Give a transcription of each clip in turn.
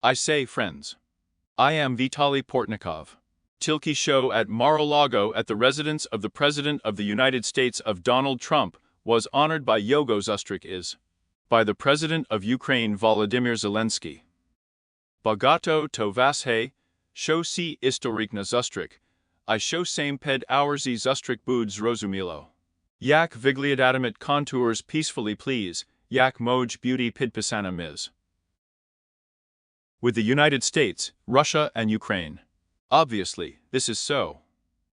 I say, friends. I am Vitaly Portnikov. Tilky show at Mar-a-Lago at the residence of the President of the United States of Donald Trump was honored by Yogo Zustrik is by the President of Ukraine Volodymyr Zelensky. Bagato to vashe, show si istorikna Zustrik, I show same ped hourzi Zustrik bud zrozumilo. Yak vigliadatimit contours peacefully please, yak moj beauty pidpisana mis. With the United States, Russia and Ukraine. Obviously, this is so.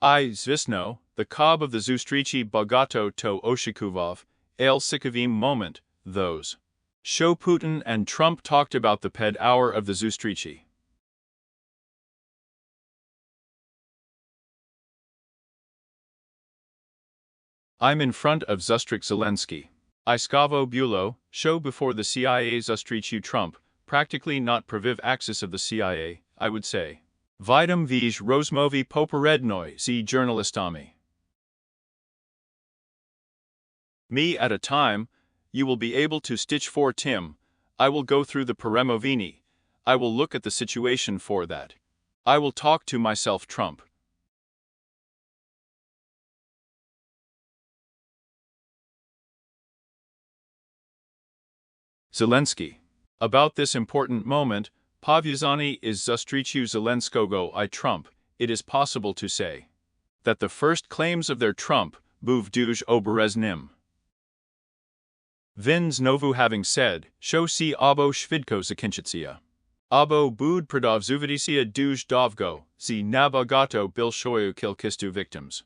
I, zvisno, the cob of the Zustrichi Bagato to Oshikuvov, ale sikavim moment, those. Show Putin and Trump talked about the ped hour of the Zustrichi. I'm in front of Zustrik Zelensky. I skavo bulo, show before the CIA Zustrichu Trump, practically not praviv axis of the CIA, I would say. Vidam vij rozmovi poperednoi z journalistami. Me at a time, you will be able to stitch for Tim, I will go through the Peremovini, I will look at the situation for that. I will talk to myself Trump. Zelensky. About this important moment, Povyazani is Zustrichu Zelenskogo I Trump, it is possible to say that the first claims of their Trump, buv duj obereznim. Vin znovu having said, show si abo shvidko zakinchitsia. Abo bud pradov zuvidisia duj dovgo, zi nabagato bilshoyu kilkistu victims.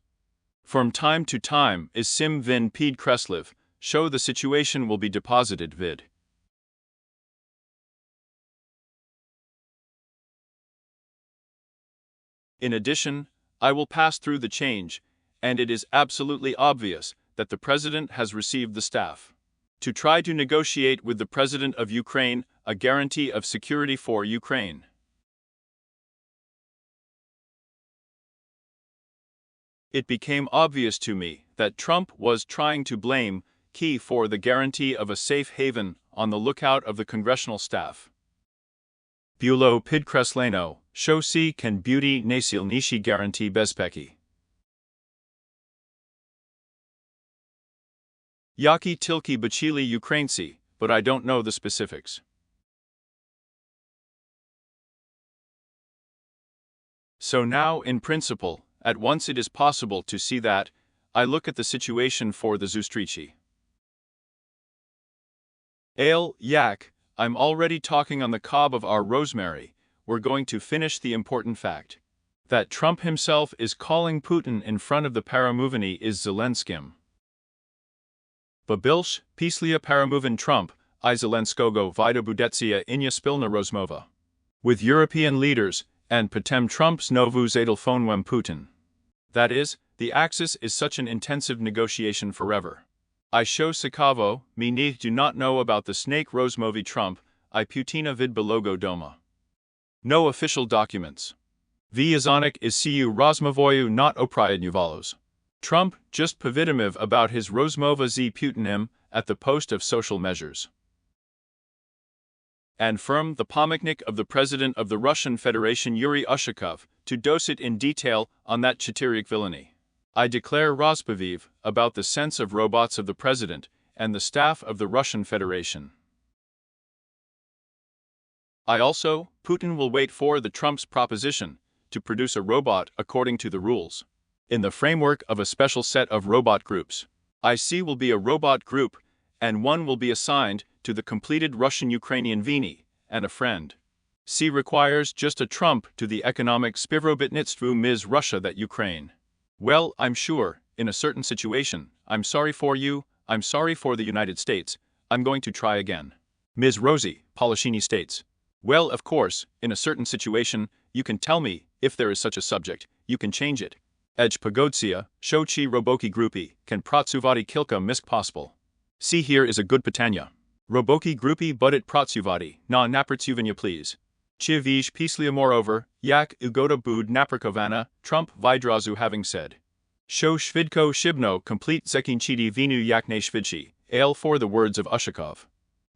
From time to time is sim vin ped kresliv, show the situation will be deposited vid. In addition, I will pass through the change, and it is absolutely obvious that the President has received the staff to try to negotiate with the President of Ukraine a guarantee of security for Ukraine. It became obvious to me that Trump was trying to blame Key for the guarantee of a safe haven on the lookout of the congressional staff. Bulo pidkresleno, show si can beauty nasil nishi guarantee bezpeki. Yaki tilki bachili Ukrainci, but I don't know the specifics. So now, in principle, at once it is possible to see that, I look at the situation for the Zustrichi. Ale, yak, I'm already talking on the cob of our rosemary, we're going to finish the important fact that Trump himself is calling Putin in front of the Paramovini is Zelenskim. Babilsh, Pislia Paramovin Trump, I Zelenskogo Vida Budetsia Inya Spilna Rozmova. With European leaders, and Potem Trump's Novu Zadelfonwem Putin. That is, the axis is such an intensive negotiation forever. I show Sakavo, me need do not know about the snake Rozmovi Trump, I Putina vid belogo doma. No official documents. Vyazonik is cu Rozmovoyu not opriadnuvalos. Trump just povidimiv about his Rozmova z Putinim at the post of social measures. And firm the pomiknik of the President of the Russian Federation Yuri Ushakov to dose it in detail on that Chitirik villainy. I declare Rozpaviv about the sense of robots of the President and the staff of the Russian Federation. I also, Putin will wait for the Trump's proposition to produce a robot according to the rules. In the framework of a special set of robot groups. IC will be a robot group, and one will be assigned to the completed Russian-Ukrainian Vini, and a friend. C requires just a Trump to the economic spirobitnitstvu Ms. Russia that Ukraine. Well, I'm sure, in a certain situation, I'm sorry for you, I'm sorry for the United States, I'm going to try again. Ms. Rosie, Polishini states. Well, of course, in a certain situation, you can tell me, if there is such a subject, you can change it. Edge Pagodsia, Shochi Roboki Grupi, can Pratsuvati Kilka misk possible. See here is a good Patanya. Roboki Grupi budit Pratsuvati, na naprtsuvanya please. Chivij Pislia moreover, Yak Ugoda Bud Naprakovana, Trump Vidrazu having said. Sho Shvidko Shibno complete Zekinchidi Vinu Yakne Shvidchi, ale for the words of Ushakov.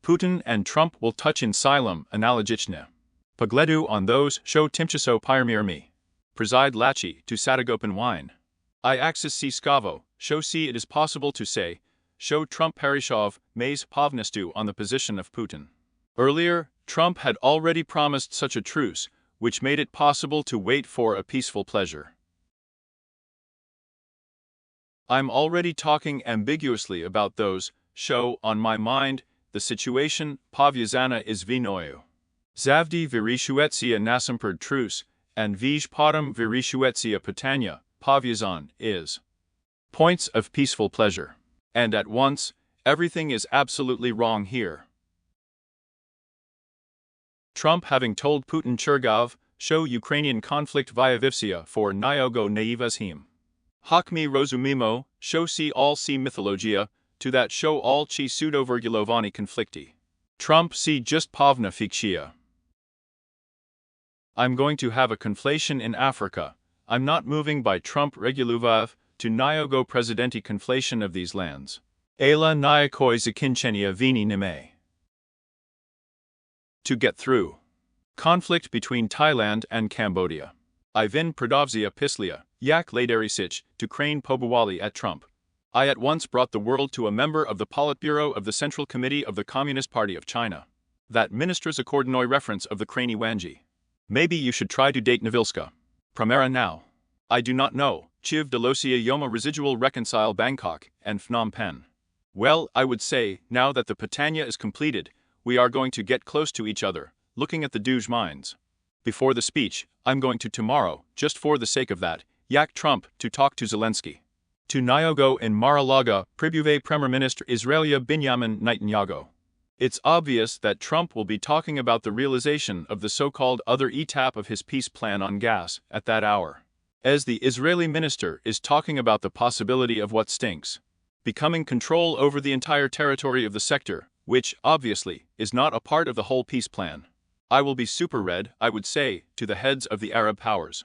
Putin and Trump will touch in Silem analogichne. Pogledu on those, show timchaso pyrmirmi. Preside lachi to satagopan wine. I axis si skavo, show see it is possible to say, show Trump Parishov, Mays Povnestu on the position of Putin. Earlier, Trump had already promised such a truce, which made it possible to wait for a peaceful pleasure. I'm already talking ambiguously about those, show on my mind, the situation, povyazana is vinoyu. Zavdi virishuetsia nasamperd truce, and vij potom virishuetsia patanya, povyazan, is points of peaceful pleasure. And at once, everything is absolutely wrong here. Trump having told Putin Chergov, show Ukrainian conflict vyavivsia for nyogo naivazhim. Hakmi rozumimo, show see all see mythologia, to that show all chi pseudovirgulovani conflicti. Trump see just povna fikshia. I'm going to have a conflation in Africa. I'm not moving by Trump reguluvav to nyogo presidenti conflation of these lands. Ela nyakoi zakinchenia vini nime. To get through. Conflict between Thailand and Cambodia. Ivan Pradovzia Pislia, Yak Laderisich, to Crane Pobawali at Trump. I at once brought the world to a member of the Politburo of the Central Committee of the Communist Party of China. That minister's accordinoi reference of the Crane Wanji. Maybe you should try to date Navilska. Primera now. I do not know, Chiv Delosia Yoma residual reconcile Bangkok and Phnom Penh. Well, I would say, now that the Patanya is completed, we are going to get close to each other, looking at the Duge mines. Before the speech, I'm going to tomorrow, just for the sake of that, yak Trump to talk to Zelensky. To Nyogo in Mar-a-Lago, Pribuve Premier Minister Israelia Binyamin Netanyahu. It's obvious that Trump will be talking about the realization of the so-called other etap of his peace plan on gas at that hour. As the Israeli minister is talking about the possibility of what stinks. Becoming control over the entire territory of the sector, which, obviously, is not a part of the whole peace plan. I will be super red, I would say, to the heads of the Arab powers.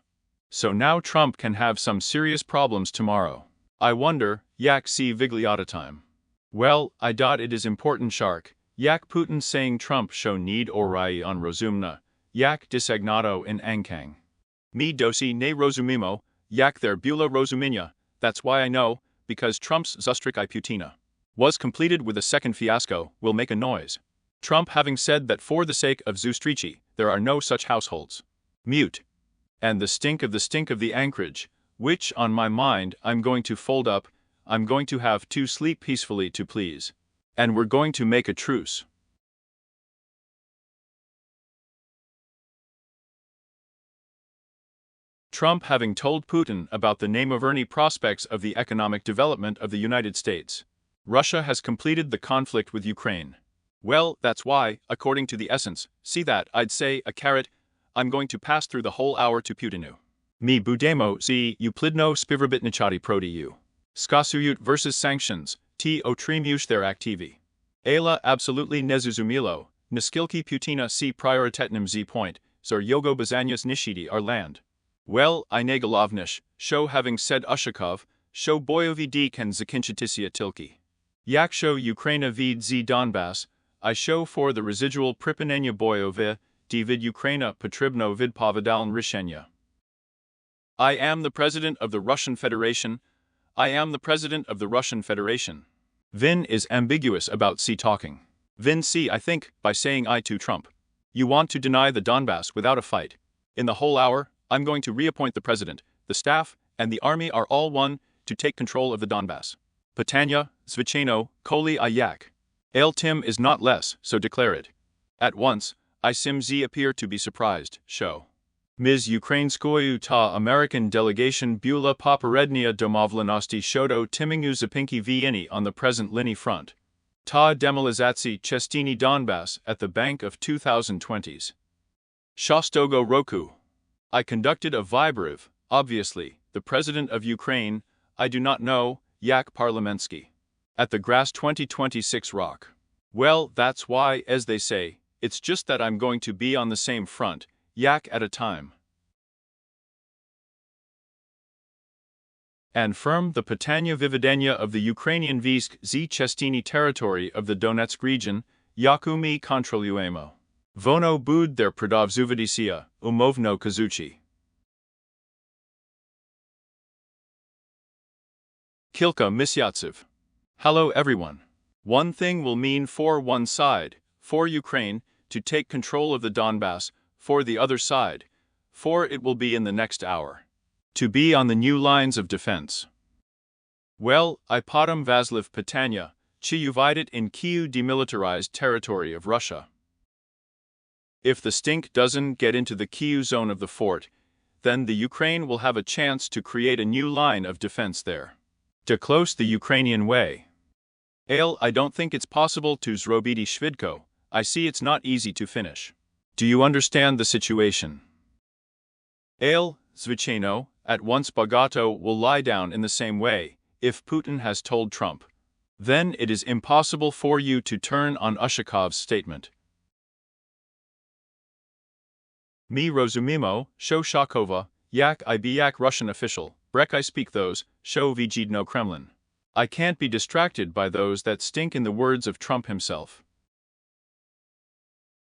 So now Trump can have some serious problems tomorrow. I wonder, yak see Vigliata time. Well, it is important shark, yak Putin saying Trump show need orai on Rozumna, yak designado in Ankang. Me dosi ne rozumimo, yak their bula rozuminya, that's why I know, because Trump's Zustrik I Putina was completed with a second fiasco, will make a noise. Trump having said that for the sake of Zustrici, there are no such households. Mute. And the stink of the anchorage, which on my mind I'm going to fold up, I'm going to have to sleep peacefully to please. And we're going to make a truce. Trump having told Putin about the name of early prospects of the economic development of the United States. Russia has completed the conflict with Ukraine. Well, that's why, according to the essence, see that, I'd say, a carrot, I'm going to pass through the whole hour to Putinu. Mi budemo z uplidno spiverbitnichati proti u. Skasuyut versus sanctions, t otrimush their activi. Ela absolutely nezuzumilo, naskilki Putina si prioritetnim z point, zor yogo bazanyas nishidi our land. Well, I negalovnish, show having said Ushakov, show boyovi d can zakinchitisia tilki. Yak show Ukraina vid z Donbass, I show for the residual pripinenya boyove, vid Ukraina potribno vid povadaln rishenya. I am the President of the Russian Federation. I am the President of the Russian Federation. Vin is ambiguous about C talking. Vin C I think, by saying I to Trump. You want to deny the Donbass without a fight. In the whole hour, I'm going to reappoint the President, the staff, and the army are all one, to take control of the Donbass. Patanya, Zvicheno, Koli Ayak. El Tim is not less, so declare it. At once, I sim Z appear to be surprised, show. Ms. Ukrainskoyu ta American delegation Bula Poperednia Domovlenosti Shoto Timingu Zapinki Vieni on the present Lini front. Ta demilizatsi Chestini Donbass at the bank of 2020s. Shostogo Roku. I conducted a Vybrev, obviously, the president of Ukraine, I do not know, Yak Parliamensky. At the Grass 2026 Rock. Well, that's why, as they say, it's just that I'm going to be on the same front, yak at a time. And firm the Patanya Vividenya of the Ukrainian Visk z Chestini territory of the Donetsk region, Yakumi Kontrolujemo. Vono bud der prodavzuvidicia, umovno kazuchi. Kilka Misyatsev. Hello everyone. One thing will mean for one side, for Ukraine, to take control of the Donbass, for the other side, for it will be in the next hour. To be on the new lines of defense. Well, I potom Vasiliev Pitanya, chi uvidit in Kyiv demilitarized territory of Russia. If the stink doesn't get into the Kyiv zone of the fort, then the Ukraine will have a chance to create a new line of defense there. To close the Ukrainian way. Ale, I don't think it's possible to zrobiti shvidko. I see it's not easy to finish. Do you understand the situation? Ale, zvichayno, at once Bagato will lie down in the same way, if Putin has told Trump. Then it is impossible for you to turn on Ushakov's statement. Mi rozumimo, sho Shakova, yak I be yak Russian official, brek I speak those, sho vijidno Kremlin. I can't be distracted by those that stink in the words of Trump himself.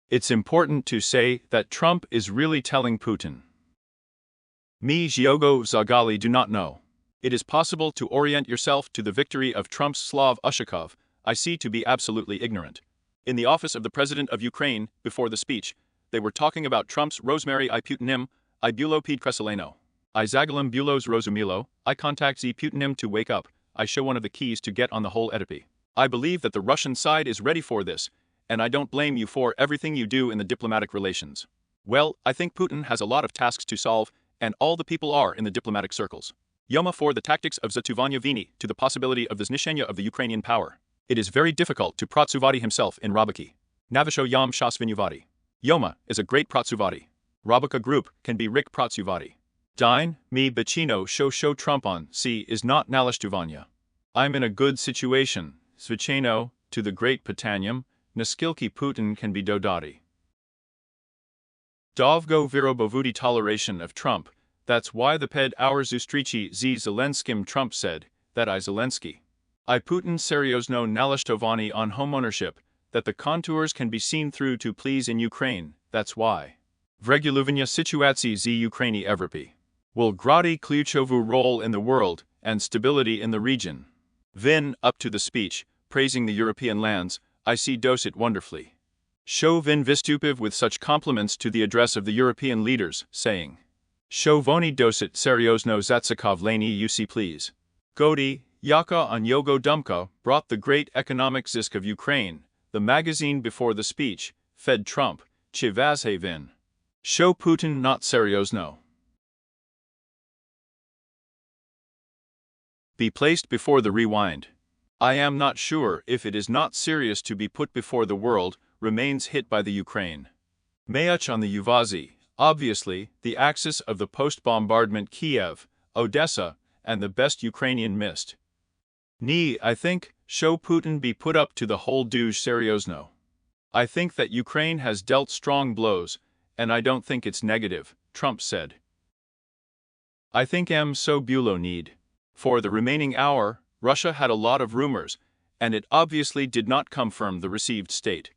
It's important to say that Trump is really telling Putin. Mi Zhiogo Zagali do not know. It is possible to orient yourself to the victory of Trump's Slav Ushakov, I see to be absolutely ignorant. In the office of the President of Ukraine, before the speech, they were talking about Trump's Rosemary I Putinim, I bulo ped Kreseleno. I zagalim bulos Rosumilo, I contact z Putinim to wake up, I show one of the keys to get on the whole Edipi. I believe that the Russian side is ready for this, and I don't blame you for everything you do in the diplomatic relations. Well, I think Putin has a lot of tasks to solve, and all the people are in the diplomatic circles. Yoma for the tactics of Zatuvanya Vini to the possibility of the znishenya of the Ukrainian power. It is very difficult to Pratsuvati himself in Rabaki. Navisho Yam Shasvinyuvati. Yoma is a great Pratsuvati. Rabaka group can be Rik Pratsuvati. Dine, mi Bachino show Trump on, see is not Nalishtuvanya. I'm in a good situation, Svicheno, to the great Pitanyam, Naskilki Putin can be Dodati. Dovgo Virobovudi toleration of Trump, that's why the ped our Zustrichi z Zelenskim Trump said, that I Zelensky. I Putin seriozno Nalishtovani on homeownership, that the contours can be seen through to please in Ukraine, that's why. Vreguluvanya situacji z Ukraini Evropy. Will gradi kluchovu role in the world, and stability in the region. Vin, up to the speech, praising the European lands, I see dosit wonderfully. Show Vin vistupiv with such compliments to the address of the European leaders, saying. Show voni dosit seriozno Zatsakov leni you please. Godi, Yaka on Yogo Dumka brought the great economic zisk of Ukraine, the magazine before the speech, fed Trump, chivazhe Vin. Show Putin not seriozno. Be placed before the rewind. I am not sure if it is not serious to be put before the world, remains hit by the Ukraine. Mayuch on the Uvazi, obviously, the axis of the post-bombardment Kiev, Odessa, and the best Ukrainian missed. Ni, I think, show Putin be put up to the whole duge seriozno. I think that Ukraine has dealt strong blows, and I don't think it's negative, Trump said. I think so bulo need. For the remaining hour, Russia had a lot of rumors, and it obviously did not come from the received state.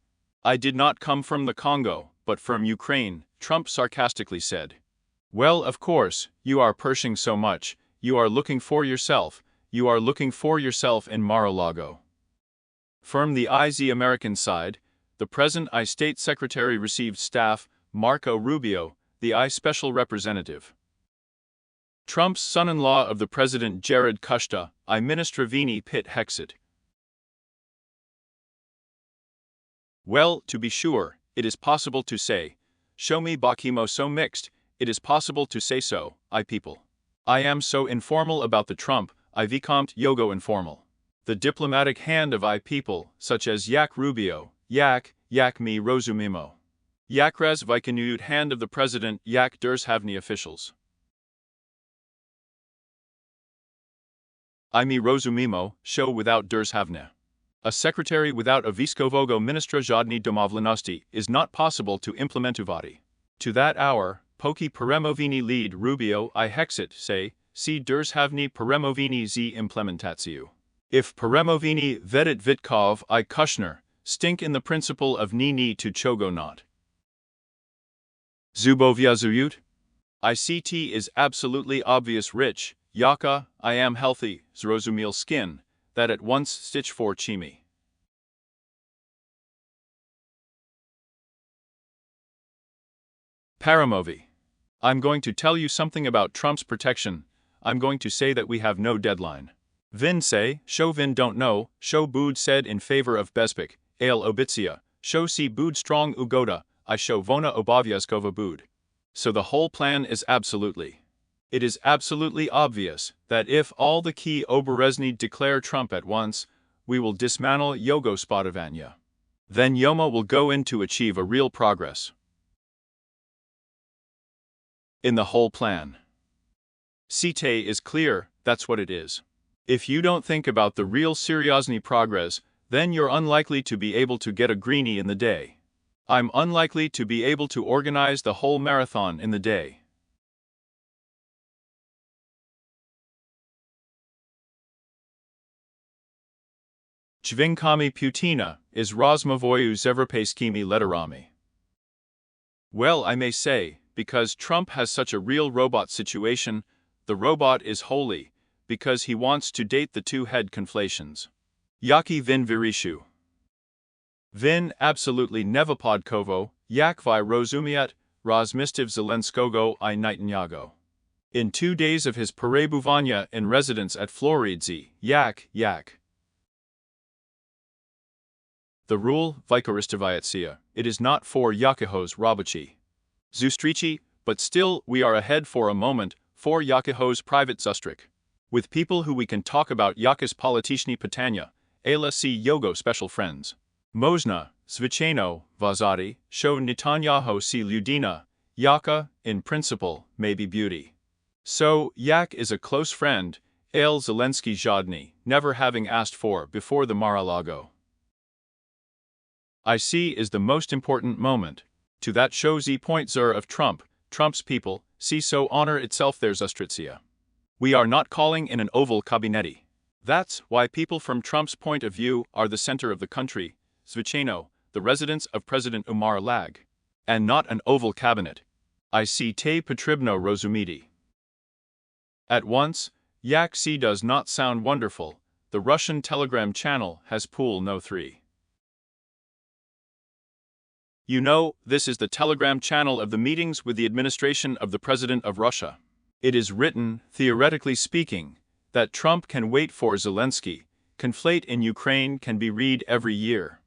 I did not come from the Congo, but from Ukraine, Trump sarcastically said. Well, of course, you are Pershing so much, you are looking for yourself in Mar-a-Lago. From the IZ American side, the present I State Secretary received staff, Marco Rubio, the I Special Representative. Trump's son-in-law of the President Jared Kushner, I Ministra Vini Pit Hexit. Well, to be sure, it is possible to say, show me Bakimo so mixed, it is possible to say so, I people. I am so informal about the Trump, I Vicomte Yogo informal. The diplomatic hand of I people, such as Yak Rubio, Yak mi Rozumimo. Yakres Vikanuyut hand of the President Yak Durshavni officials. I mi Rozumimo, show without Durshavne. A secretary without a Viskovogo ministra Zhodny Domovlenosti is not possible to implementuvati. To that hour, Poki Peremovini lead Rubio I Hexit say, si Durshavni Peremovini z implementatsiu. If Peremovini vedit Vitkov I Kushner, stink in the principle of ni to chogo not. Zuboviazuyut? ICT is absolutely obvious rich, Yaka, I am healthy, Zrozumil skin, that at once stitch for chimi. Paramovi. I'm going to tell you something about Trump's protection. I'm going to say that we have no deadline. Vin say, show Vin don't know, show Bood said in favor of Bezpik, ale obitsia, show si Bood strong ugoda, I show Vona obaviaskova Bood. So the whole plan is absolutely. It is absolutely obvious that if all the key Oberezny declare Trump at once, we will dismantle Yogo Spadovanya. Then Yoma will go in to achieve a real progress in the whole plan. Site is clear, that's what it is. If you don't think about the real Seriozny progress, then you're unlikely to be able to get a greenie in the day. I'm unlikely to be able to organize the whole marathon in the day. Dźwiękami Putina is rozmovoyu zevropejskimi literami. Well, I may say, because Trump has such a real robot situation, the robot is holy, because he wants to date the two-head conflations. Yaki Vin Virishu. Vin absolutely nevapodkovo, yak vi rozumiat, rozmistiv Zelenskogo I Netanyago. In 2 days of his perebuvanya in residence at Floridzi, yak. The rule, Vikaristoviatsia, it is not for Yakihos Rabachi. Zustrichi, but still we are ahead for a moment, for Yakihos private Zustrik. With people who we can talk about Yakis Politichny Patanya, Ayla si Yogo special friends. Mosna, Zvicheno, Vazati, show Netanyahu si Ludina, Yaka, in principle, may be beauty. So, Yak is a close friend, Ale Zelensky Zhodny, never having asked for before the Mar-a-Lago. I see is the most important moment. To that shows point zur of Trump, Trump's people, see so honor itself their Zustritsia. We are not calling in an oval cabinetti. That's why people from Trump's point of view are the center of the country, Zvicheno, the residence of President Umar Lag. And not an oval cabinet. I see te Petribno Rozumidi. At once, Yak si does not sound wonderful, the Russian telegram channel has pool no 3. You know, this is the telegram channel of the meetings with the administration of the President of Russia. It is written, theoretically speaking, that Trump can wait for Zelensky, conflate in Ukraine can be read every year.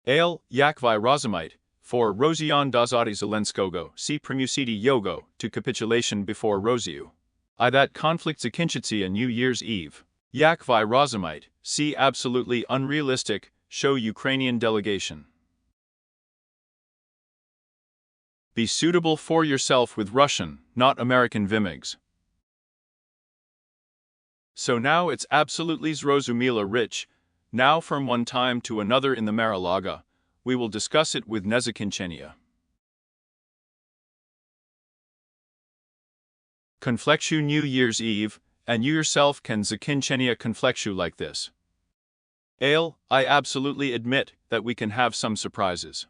Ale, Yakvi Rozumite, for Rozion Dazati Zelenskogo, si Primusidi Yogo, to capitulation before Roziu. I that conflict Zakinchitsia New Year's Eve. Yakvi Rozumite, see absolutely unrealistic, show Ukrainian delegation. Be suitable for yourself with Russian, not American vimigs. So now it's absolutely Zrozumila rich, now from one time to another in the Mar-a-Lago, we will discuss it with Nezakinchenia. Conflectu New Year's Eve, and you yourself can Zakinchenia conflectu like this. Ale, I absolutely admit that we can have some surprises.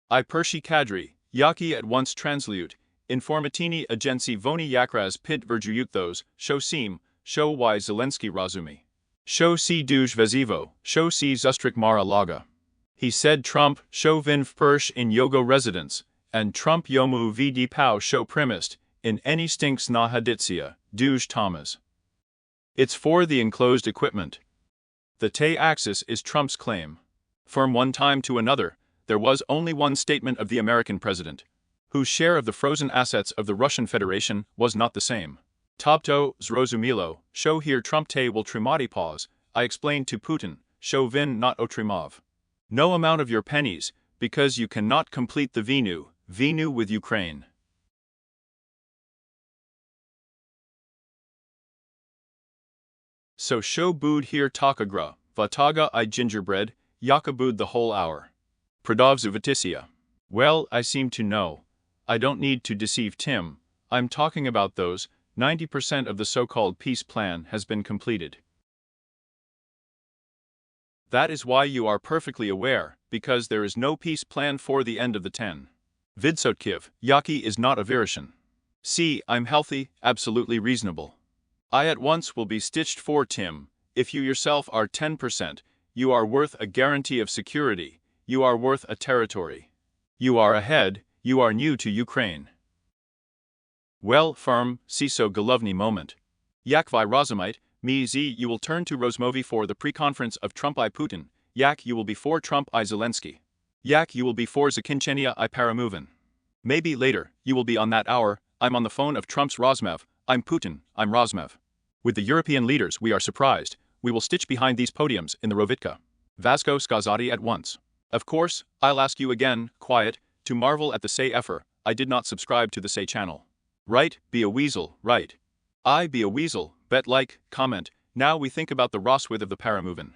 I Pershi Kadri, Yaki at once translute, informatini agency Voni Yakraz pit verjuyuthos, show seem, show why Zelensky Razumi. Show si duj vezivo, show si Zustrik Mar-a-Lago. He said Trump, show vin Persh in Yogo residence, and Trump yomu vd pau show primist, in any stinks na haditsia, duj Thomas. It's for the enclosed equipment. The Tay axis is Trump's claim. From one time to another, there was only one statement of the American president, whose share of the frozen assets of the Russian Federation was not the same. Topto, Zrozumilo, show here Trump Tay will trimati pause, I explained to Putin, show vin not otrimov. No amount of your pennies, because you cannot complete the Vinu with Ukraine. So show bood here takagra, vataga I gingerbread, yakabud the whole hour. Pradovzuvaticia. Well, I seem to know. I don't need to deceive Tim, I'm talking about those, 90% of the so-called peace plan has been completed. That is why you are perfectly aware, because there is no peace plan for the end of the 10. Vidsotkiv, Yaki is not a Virushin. See, I'm healthy, absolutely reasonable. I at once will be stitched for Tim. If you yourself are 10%, you are worth a guarantee of security, you are worth a territory. You are ahead, you are new to Ukraine. Well, firm, CISO Golovny moment. Yakvai Rozumite, me z you will turn to Rozmovi for the pre-conference of Trump I Putin, Yak you will be for Trump I Zelensky. Yak you will be for Zakinchenia I Paramovin. Maybe later, you will be on that hour, I'm on the phone of Trump's Rozmev, I'm Putin, I'm Rozmev. With the European leaders we are surprised, we will stitch behind these podiums in the Rovitka. Vasco Skazati at once. Of course, I'll ask you again, quiet, to marvel at the say effer, I did not subscribe to the say channel. Right, be a weasel, right. I be a weasel, bet like, comment, now we think about the Roswith of the Paramovin.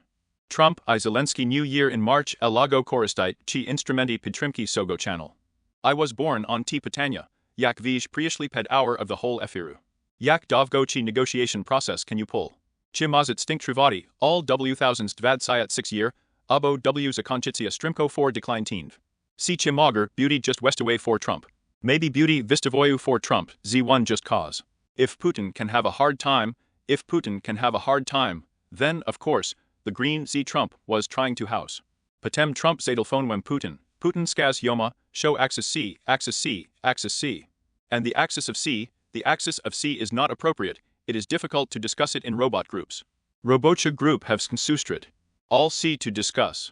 Trump I Zelensky New Year in March Elago Koristite Chi Instrumenti Petrimki Sogo channel. I was born on T Patanya, Yak Vij Priashli Ped hour of the whole Efiru. Yak Dovgo Chi negotiation process can you pull? Chimazit Stink Trivati, all W thousands Dvad Sayat 6 year, Abo W Zakonchitsia Strimko 4 decline teenv. See Chimauger, beauty just west away for Trump. Maybe beauty Vistavoyu for Trump, Z1 just cause. If Putin can have a hard time, then, of course, the green Z Trump was trying to house. Patem Trump Zadelphone when Putin skaz Yoma, show axis C. And the axis of C is not appropriate, it is difficult to discuss it in robot groups. Robocha group have sustrit. All C to discuss.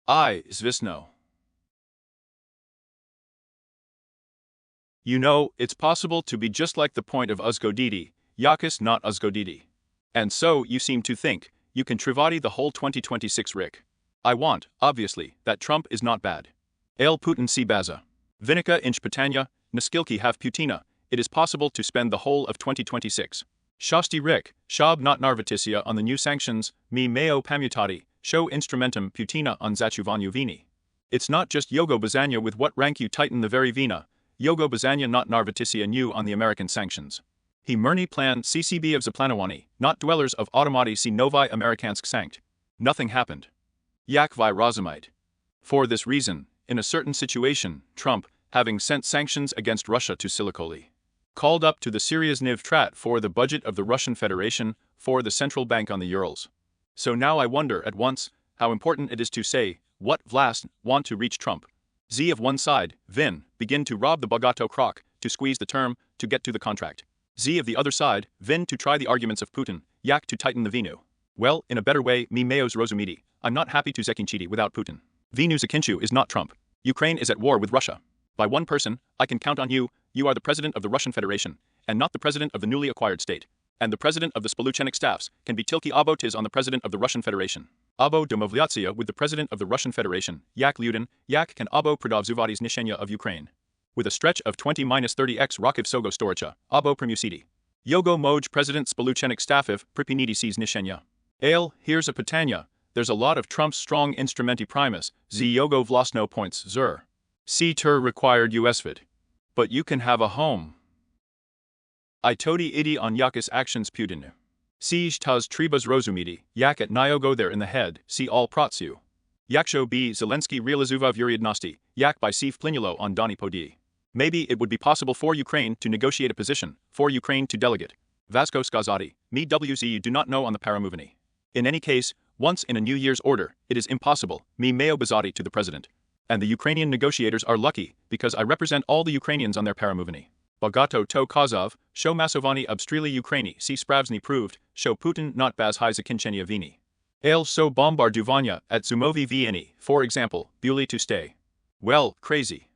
I, Zvisno. You know, it's possible to be just like the point of Uzgodidi, Yakis not Uzgodidi. And so, you seem to think, you can Trivati the whole 2026 Rick. I want, obviously, that Trump is not bad. Ale Putin si baza. Vinica inch Patanya, Naskilki have Putina, it is possible to spend the whole of 2026. Shasti Rick, Shab not Narvaticia on the new sanctions, me meo pamutati, show instrumentum Putina on Zachuvanyu Vini. It's not just Yogo Bazanya with what rank you tighten the very Vina, Yogo Bazanya not Narvaticia new on the American sanctions. He Murni plan CCB of Zaplanowani, not dwellers of Automati si Novi Amerikansk sanct. Nothing happened. Yakvai Rozumite. For this reason, in a certain situation, Trump, having sent sanctions against Russia to Silicoli, called up to the Syria's Niv Trat for the budget of the Russian Federation, for the central bank on the Urals. So now I wonder at once, how important it is to say, what Vlast want to reach Trump. Z of one side, Vin, begin to rob the Bogato Krok, to squeeze the term, to get to the contract. Z of the other side, Vin to try the arguments of Putin, Yak to tighten the Vinu. Well, in a better way, me meos Rozumidi, I'm not happy to Zekinchidi without Putin. Vinu Zakinchu is not Trump. Ukraine is at war with Russia. By one person, I can count on you, you are the president of the Russian Federation, and not the president of the newly acquired state. And the president of the Spoluchenik staffs can be Tilki Abo Tiz on the president of the Russian Federation. Abo Domovlyatsia with the president of the Russian Federation, Yak Lyudin, Yak can Abo Pradov Zuvati's Nishenya of Ukraine. With a stretch of 20-30x Rakiv Sogo Storicha, Abo Primusidi. Yogo Moj President Spoluchenik Staffiv, Pripinidi sees Nishenya. Ale, here's a Patanya, there's a lot of Trump's strong instrumenti primus, Z Yogo Vlasno points Zur. C Tur required USVID. But you can have a home. I todi idi on Yakis actions Putin. Siege taz tribas Rozumidi, Yak at Nyogo there in the head, see all protsu. Yaksho b Zelensky realizuva Vyuriadnosti, Yak by Sif Plinulo on Doni Podi. Maybe it would be possible for Ukraine to negotiate a position, for Ukraine to delegate. Vasco Skazati, me WZ you do not know on the Paramovini. In any case, once in a New Year's order, it is impossible, me Meo Bazati to the president. And the Ukrainian negotiators are lucky, because I represent all the Ukrainians on their Paramovini. Bogato to Kazov, show Masovani obstrili Ukraini, see Spravsny proved, show Putin not baz high Zakinchenia Vini. Ale so bombarduvanya at Zumovi Vieni, for example, Buli to stay. Well, crazy.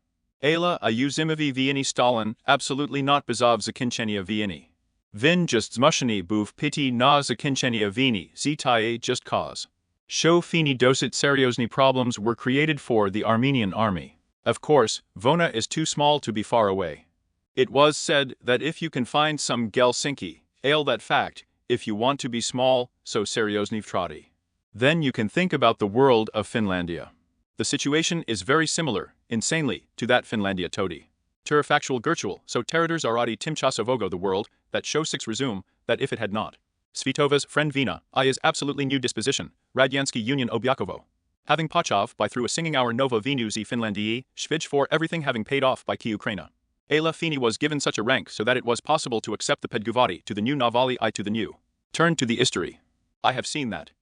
Ayla a Uzimovi Vieni Stalin, absolutely not bazov Zakinchenia Vieni. Vin just zmusheni buv piti na Zakinchenia Vini, zitaye just cause. Show fini dosit seriosny problems were created for the Armenian army. Of course, Vona is too small to be far away. It was said that if you can find some Gelsinki, ale that fact, if you want to be small, so seriosny vtrati. Then you can think about the world of Finlandia. The situation is very similar, insanely, to that Finlandia todi. Terfactual Gertual, so Teraders aradi Timchasavogo the world, that show 6 resume, that if it had not Svitova's friend Vina, I is absolutely new disposition, Radyansky Union Obyakovo. Having Pachov by through a singing hour Nova Vinu z Finlandii, Shvij for everything having paid off by Ki Ukraina. Ela Fini was given such a rank so that it was possible to accept the Pedguvati to the new Navali I to the new. Turn to the history. I have seen that.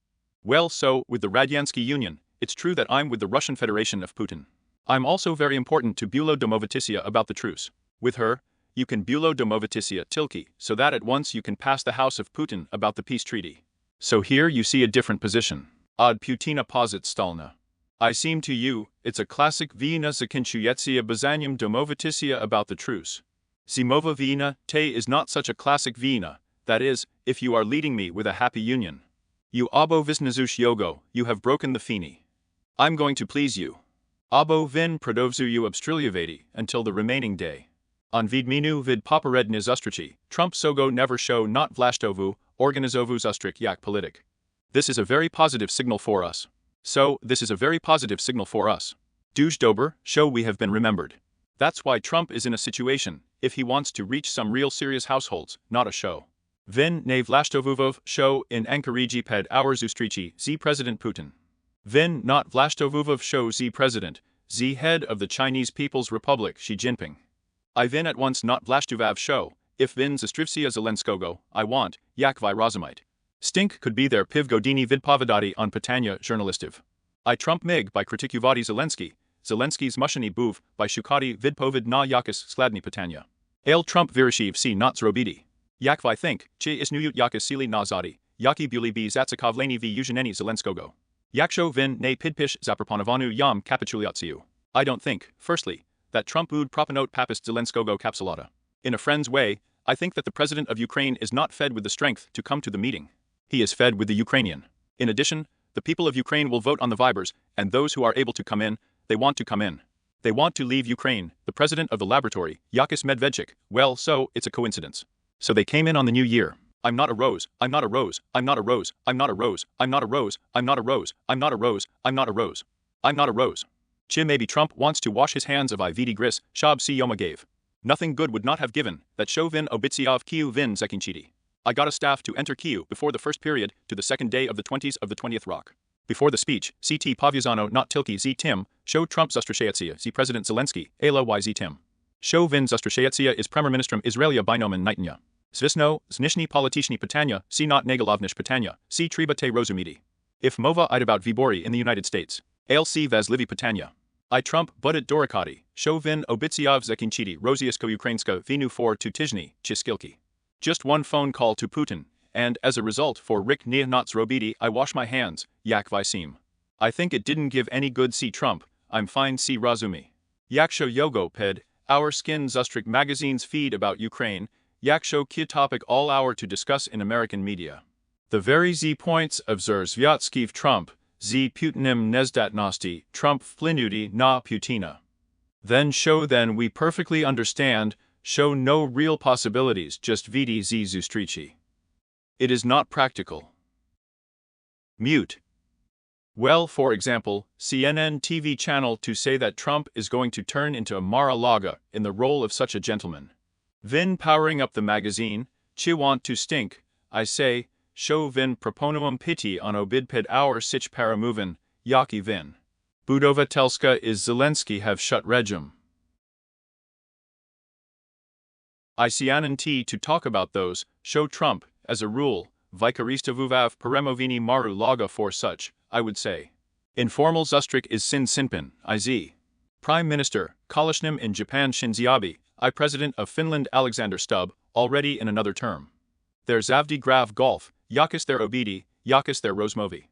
Well, so, with the Radyansky Union, it's true that I'm with the Russian Federation of Putin. I'm also very important to Bulo Domovitisia about the truce. With her, you can Bulo Domovitisia Tilki, so that at once you can pass the house of Putin about the peace treaty. So here you see a different position. Od Putina posit Stalna. I seem to you, it's a classic Vina zakinchuyetsia Bazanium Domovitisia about the truce. Zimova Vina, te is not such a classic Vina, that is, if you are leading me with a happy union. You abo visnazush yogo, you have broken the Fini. I'm going to please you. Abo vin prodovzuyu obstrilyavati until the remaining day. On vidminu vid paparedny zustrichi, Trump sogo never show not vlastovu, organizovu zustrik yak politik. This is a very positive signal for us. So, this is a very positive signal for us. Duj dober, show we have been remembered. That's why Trump is in a situation, if he wants to reach some real serious households, not a show. Vin ne vlashtovuvov show in Ankariji ped our zustrichi z President Putin. Vin not vlashtovuvov show z President, z head of the Chinese People's Republic Xi Jinping. I vin at once not vlashtuvav show, if vin zastrivsia Zelenskogo, I want, yakvi razumite. Stink could be their piv godini vidpovadati on Patanya journalistiv. I Trump mig by kritikuvati Zelensky, Zelensky's mushani buv by shukati vidpovid na yakis skladni Patanya. Ale Trump virishiv si not zrobidi. Yakvi think, chi isnuyut yakis sili na zadi, yaki buli b zatsakavleni v uzhaneni Zelenskogo. Yaksho vin ne pidpish zaproponovanu yam capituliatsiu. I don't think, firstly, that Trump would propanote papist Zelenskogo capsulata. In a friend's way, I think that the president of Ukraine is not fed with the strength to come to the meeting. He is fed with the Ukrainian. In addition, the people of Ukraine will vote on the Vibers, and those who are able to come in, they want to come in. They want to leave Ukraine. The president of the laboratory, Yakis Medvedchuk, well, so, it's a coincidence. So they came in on the new year. I'm not a rose, I'm not a rose, I'm not a rose, I'm not a rose, I'm not a rose, I'm not a rose, I'm not a rose, I'm not a rose. I'm not a rose. Chi maybe Trump wants to wash his hands of Ividi Gris, Shab Si Yoma gave. Nothing good would not have given, that show vin obitsiav Kiu vin zekinchidi. I got a staff to enter Kyiv before the first period to the second day of the 20s of the 20th rock. Before the speech, CT Pavyazano not Tilki Z Tim, show Trump Zastrashayetsia Z President Zelensky, Ela Y Z Tim. Show Vin Zastrashayetsia is Premier Ministrum Israelia Binomen Nitnya. Zvisno, Znishny Politishny Patanya, C not Negalovnish Patanya, C Triba Te Rozumidi. If Mova I'd about Vibori in the United States. Ale C Vazlivi Patanya. I Trump Budit Dorikati, show Vin Obitsiav Zekinchidi Roziasko Ukrainska Vinu for to Tizhny, Chiskilki. Just one phone call to Putin, and as a result for Rick Neonots Robidi I wash my hands, Yak Visim. I think it didn't give any good see Trump, I'm fine see Razumi. Yaksho Yogo Ped, our Skin Zustrik magazine's feed about Ukraine, Yaksho Ki topic all hour to discuss in American media. The very Z points of Zviatskiv Trump, Z Putinim Nezdatnosti, Trump Flinuti na Putina. Then show then we perfectly understand, show no real possibilities just vidi z zustrici. It is not practical. Mute. Well, for example, CNN TV channel to say that Trump is going to turn into a Mar-a-Lago in the role of such a gentleman. Vin powering up the magazine, chi want to stink, I say, show vin proponuum pity on obidped our sich paramovin, yaki vin. Budova Telska is Zelensky have shut regime. ICANN to talk about those, show Trump, as a rule, Vikarista vuvav peremovini maru laga for such, I would say. Informal Zustrik is Sin Sinpin, IZ. Prime Minister, Kalashnim in Japan Shinzo Abe, I President of Finland Alexander Stubb, already in another term. Their Zavdi Grav Golf, Yakis their Obidi, Yakis their Rozmovi.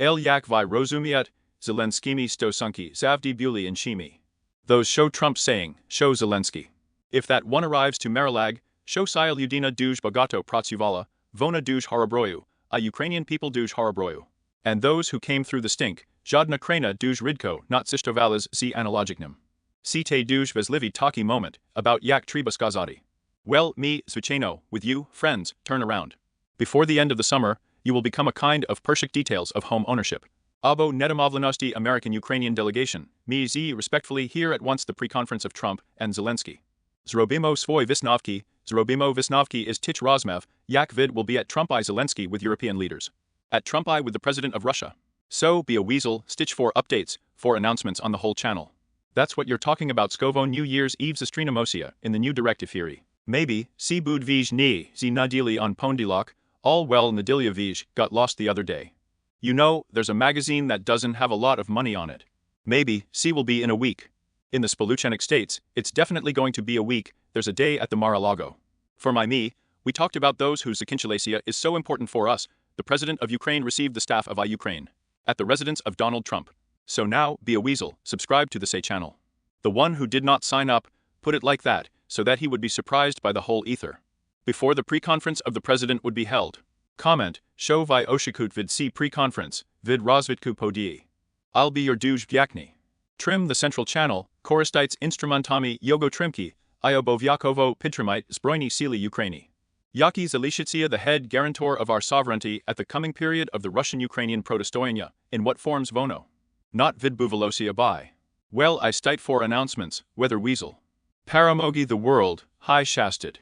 El Yak vi Rozumiet, Zelenskimi Stosunki Zavdi Buli and Shimi. Those show Trump saying, show Zelensky. If that one arrives to Marilag, show Sil Udina Duj Bogato Protsuvala, Vona Duj Horobroyu, a Ukrainian people Duj Horobroyu. And those who came through the stink, Jadna Krena Duj Ridko not Sistovalas Z Analogicnim. Site Duj Veslivi Taki moment, about Yak Tribaskazadi. Well, me, Zvicheno, with you, friends, turn around. Before the end of the summer, you will become a kind of Pershik details of home ownership. Abo Nedomovlenosti American-Ukrainian delegation, me Z respectfully hear at once the pre-conference of Trump and Zelensky. Zrobimo svoi Visnovki is Tich Rozmev, Yak vid will be at Trump I Zelensky with European leaders. At Trump I with the president of Russia. So, be a weasel, stitch 4 updates, 4 announcements on the whole channel. That's what you're talking about Skovo New Year's Eve Zastrinamosia in the new directive theory. Maybe, si bud vij ni, zi nadili on pondilok, all well Nadilia vij got lost the other day. You know, there's a magazine that doesn't have a lot of money on it. Maybe, si will be in a week. In the Spoluchenic states, it's definitely going to be a week, there's a day at the Mar-a-Lago. For me, we talked about those whose Zakinchalasia is so important for us. The president of Ukraine received the staff of Ukraine at the residence of Donald Trump. So now, be a weasel, subscribe to the Say channel. The one who did not sign up, put it like that, so that he would be surprised by the whole ether. Before the pre-conference of the president would be held. Comment, show vi oshikut vid si pre-conference, vid rozvitku podii. I'll be your duj vyakni. Trim the central channel, koristites instrumentami yogo trimki, iobovyakovo pidtrimite zbrojni sili Ukraini. Yaki Zelishitsia the head guarantor of our sovereignty at the coming period of the Russian-Ukrainian protestoyanya, in what forms vono? Not vidbuvalosia by. Well I state 4 announcements, whether weasel. Paramogi the world, high shasted.